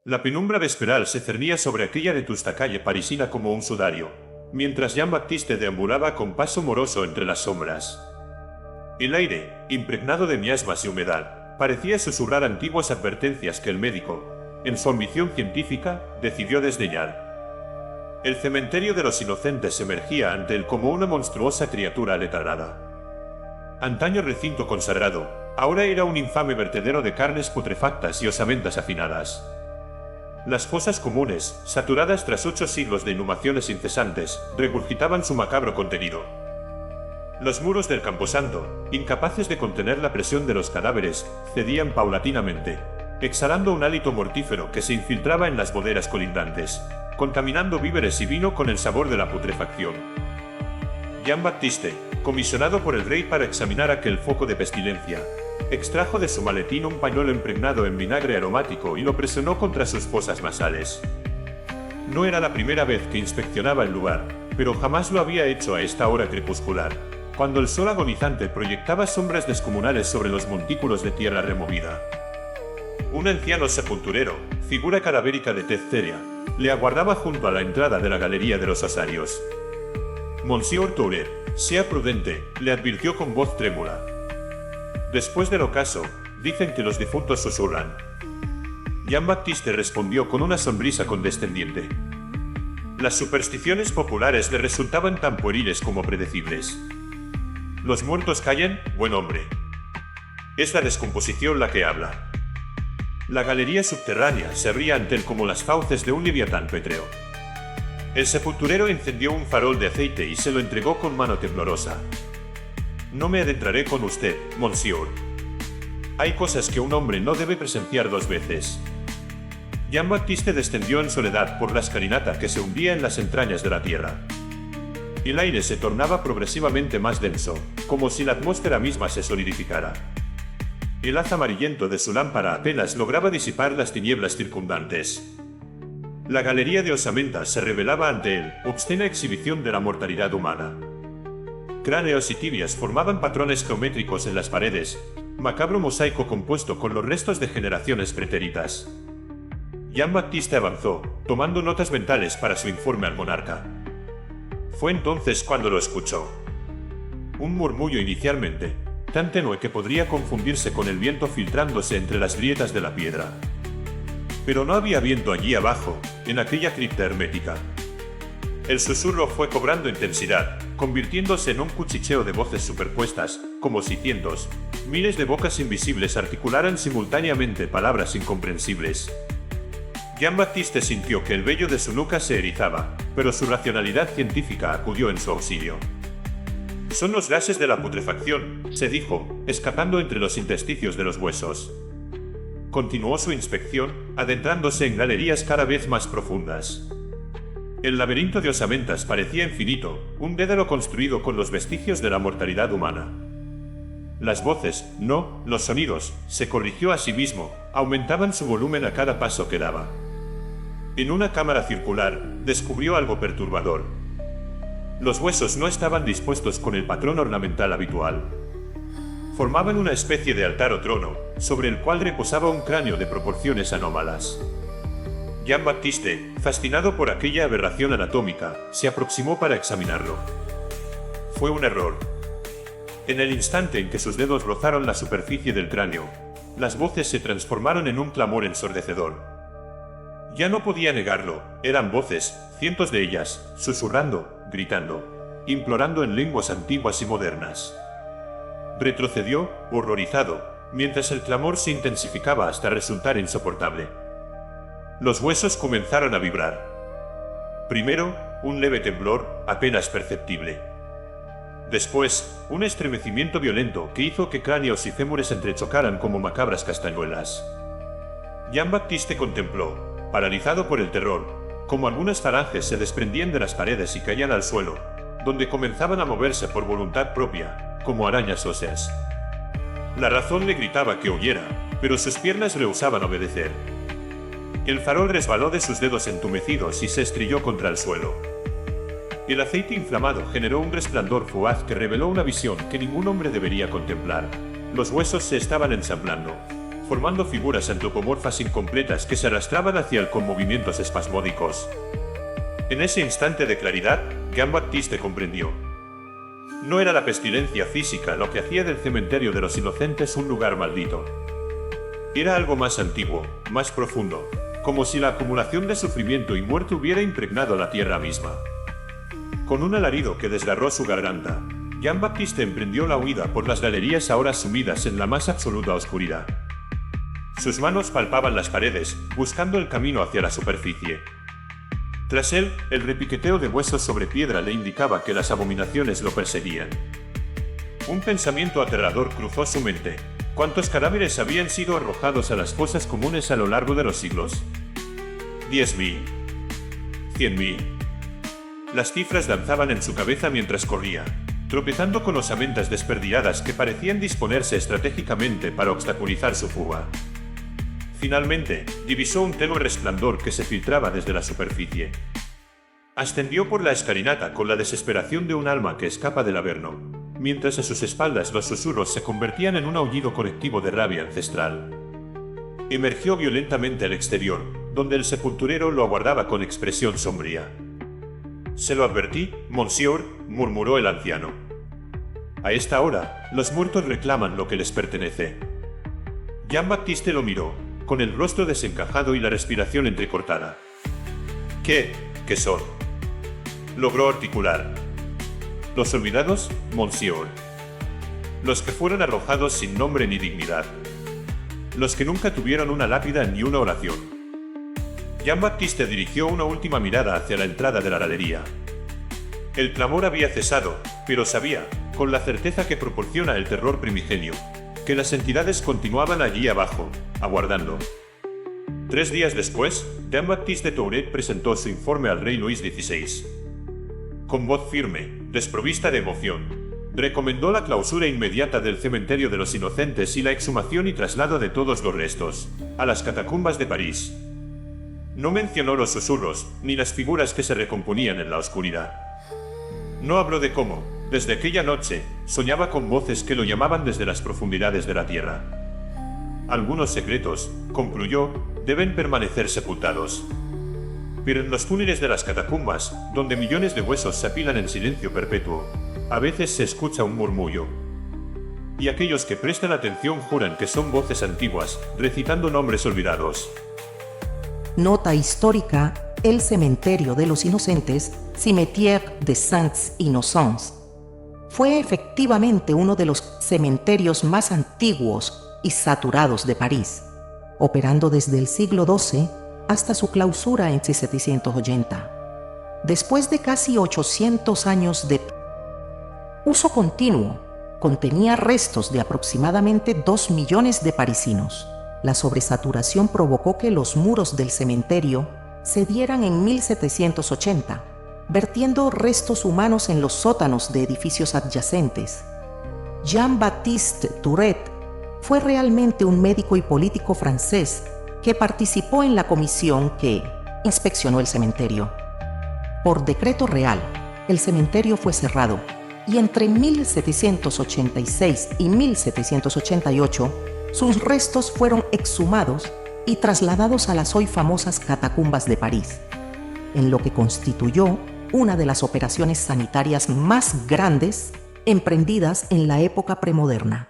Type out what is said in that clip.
La penumbra vesperal se cernía sobre aquella vetusta calle parisina como un sudario, mientras Jean-Baptiste deambulaba con paso moroso entre las sombras. El aire, impregnado de miasmas y humedad, parecía susurrar antiguas advertencias que el médico, en su ambición científica, decidió desdeñar. El cementerio de los inocentes emergía ante él como una monstruosa criatura aletargada. Antaño recinto consagrado, ahora era un infame vertedero de carnes putrefactas y osamentas afinadas. Las fosas comunes, saturadas tras 8 siglos de inhumaciones incesantes, regurgitaban su macabro contenido. Los muros del camposanto, incapaces de contener la presión de los cadáveres, cedían paulatinamente, exhalando un hálito mortífero que se infiltraba en las boderas colindantes, contaminando víveres y vino con el sabor de la putrefacción. Jean-Baptiste, comisionado por el rey para examinar aquel foco de pestilencia, extrajo de su maletín un pañuelo impregnado en vinagre aromático y lo presionó contra sus fosas nasales. No era la primera vez que inspeccionaba el lugar, pero jamás lo había hecho a esta hora crepuscular, cuando el sol agonizante proyectaba sombras descomunales sobre los montículos de tierra removida. Un anciano sepulturero, figura cadavérica de tez cérea, le aguardaba junto a la entrada de la galería de los osarios. Monsieur Touret, sea prudente, le advirtió con voz trémula. Después del ocaso, dicen que los difuntos susurran. Jean-Baptiste respondió con una sonrisa condescendiente. Las supersticiones populares le resultaban tan pueriles como predecibles. Los muertos callan, buen hombre. Es la descomposición la que habla. La galería subterránea se abría ante él como las fauces de un leviatán pétreo. El sepulturero encendió un farol de aceite y se lo entregó con mano temblorosa. No me adentraré con usted, monsieur. Hay cosas que un hombre no debe presenciar 2 veces. Jean-Baptiste descendió en soledad por la escalinata que se hundía en las entrañas de la tierra. El aire se tornaba progresivamente más denso, como si la atmósfera misma se solidificara. El haz amarillento de su lámpara apenas lograba disipar las tinieblas circundantes. La galería de osamentas se revelaba ante él, obscena exhibición de la mortalidad humana. Cráneos y tibias formaban patrones geométricos en las paredes, macabro mosaico compuesto con los restos de generaciones pretéritas. Jean-Baptiste avanzó, tomando notas mentales para su informe al monarca. Fue entonces cuando lo escuchó. Un murmullo inicialmente, tan tenue que podría confundirse con el viento filtrándose entre las grietas de la piedra. Pero no había viento allí abajo, en aquella cripta hermética. El susurro fue cobrando intensidad, convirtiéndose en un cuchicheo de voces superpuestas, como si cientos, miles de bocas invisibles articularan simultáneamente palabras incomprensibles. Jean-Baptiste sintió que el vello de su nuca se erizaba, pero su racionalidad científica acudió en su auxilio. Son los gases de la putrefacción, se dijo, escapando entre los intersticios de los huesos. Continuó su inspección, adentrándose en galerías cada vez más profundas. El laberinto de osamentas parecía infinito, un dédalo construido con los vestigios de la mortalidad humana. Las voces, no, los sonidos, se corrigió a sí mismo, aumentaban su volumen a cada paso que daba. En una cámara circular, descubrió algo perturbador. Los huesos no estaban dispuestos con el patrón ornamental habitual. Formaban una especie de altar o trono, sobre el cual reposaba un cráneo de proporciones anómalas. Jean-Baptiste, fascinado por aquella aberración anatómica, se aproximó para examinarlo. Fue un error. En el instante en que sus dedos rozaron la superficie del cráneo, las voces se transformaron en un clamor ensordecedor. Ya no podía negarlo, eran voces, cientos de ellas, susurrando, gritando, implorando en lenguas antiguas y modernas. Retrocedió, horrorizado, mientras el clamor se intensificaba hasta resultar insoportable. Los huesos comenzaron a vibrar. Primero, un leve temblor, apenas perceptible. Después, un estremecimiento violento que hizo que cráneos y fémures entrechocaran como macabras castañuelas. Jean-Baptiste contempló, paralizado por el terror, como algunas falanges se desprendían de las paredes y caían al suelo, donde comenzaban a moverse por voluntad propia, como arañas óseas. La razón le gritaba que huyera, pero sus piernas rehusaban obedecer. El farol resbaló de sus dedos entumecidos y se estrelló contra el suelo. El aceite inflamado generó un resplandor fugaz que reveló una visión que ningún hombre debería contemplar. Los huesos se estaban ensamblando. formando figuras antropomorfas incompletas que se arrastraban hacia él con movimientos espasmódicos. En ese instante de claridad, Jean-Baptiste comprendió. No era la pestilencia física lo que hacía del cementerio de los inocentes un lugar maldito. Era algo más antiguo, más profundo, como si la acumulación de sufrimiento y muerte hubiera impregnado la tierra misma. Con un alarido que desgarró su garganta, Jean-Baptiste emprendió la huida por las galerías ahora sumidas en la más absoluta oscuridad. Sus manos palpaban las paredes, buscando el camino hacia la superficie. Tras él, el repiqueteo de huesos sobre piedra le indicaba que las abominaciones lo perseguían. Un pensamiento aterrador cruzó su mente. ¿Cuántos cadáveres habían sido arrojados a las fosas comunes a lo largo de los siglos? 10.000. 100.000. Las cifras danzaban en su cabeza mientras corría, tropezando con osamentas desperdigadas que parecían disponerse estratégicamente para obstaculizar su fuga. Finalmente, divisó un tenue resplandor que se filtraba desde la superficie. Ascendió por la escalinata con la desesperación de un alma que escapa del averno, mientras a sus espaldas los susurros se convertían en un aullido colectivo de rabia ancestral. Emergió violentamente al exterior, donde el sepulturero lo aguardaba con expresión sombría. «Se lo advertí, monsieur», murmuró el anciano. «A esta hora, los muertos reclaman lo que les pertenece». Jean-Baptiste lo miró, con el rostro desencajado y la respiración entrecortada. «¿Qué son?» logró articular. «Los olvidados, monsieur. Los que fueron arrojados sin nombre ni dignidad. Los que nunca tuvieron una lápida ni una oración». Jean-Baptiste dirigió una última mirada hacia la entrada de la galería. El clamor había cesado, pero sabía, con la certeza que proporciona el terror primigenio, que las entidades continuaban allí abajo, aguardando. 3 días después, Jean-Baptiste de Touret presentó su informe al rey Luis XVI. Con voz firme, desprovista de emoción, recomendó la clausura inmediata del cementerio de los inocentes y la exhumación y traslado de todos los restos a las catacumbas de París. No mencionó los susurros, ni las figuras que se recomponían en la oscuridad. No habló de cómo, desde aquella noche, soñaba con voces que lo llamaban desde las profundidades de la tierra. Algunos secretos, concluyó, deben permanecer sepultados. Pero en los túneles de las catacumbas, donde millones de huesos se apilan en silencio perpetuo, a veces se escucha un murmullo. Y aquellos que prestan atención juran que son voces antiguas, recitando nombres olvidados. Nota histórica: el cementerio de los inocentes, Cimetière des Saints Innocents, fue efectivamente uno de los cementerios más antiguos y saturados de París, operando desde el siglo XII hasta su clausura en 1780. Después de casi 800 años de uso continuo, contenía restos de aproximadamente 2 millones de parisinos. La sobresaturación provocó que los muros del cementerio cedieran en 1780, vertiendo restos humanos en los sótanos de edificios adyacentes. Jean-Baptiste Touret fue realmente un médico y político francés que participó en la comisión que inspeccionó el cementerio. Por decreto real, el cementerio fue cerrado y entre 1786 y 1788 sus restos fueron exhumados y trasladados a las hoy famosas catacumbas de París, en lo que constituyó una de las operaciones sanitarias más grandes emprendidas en la época premoderna.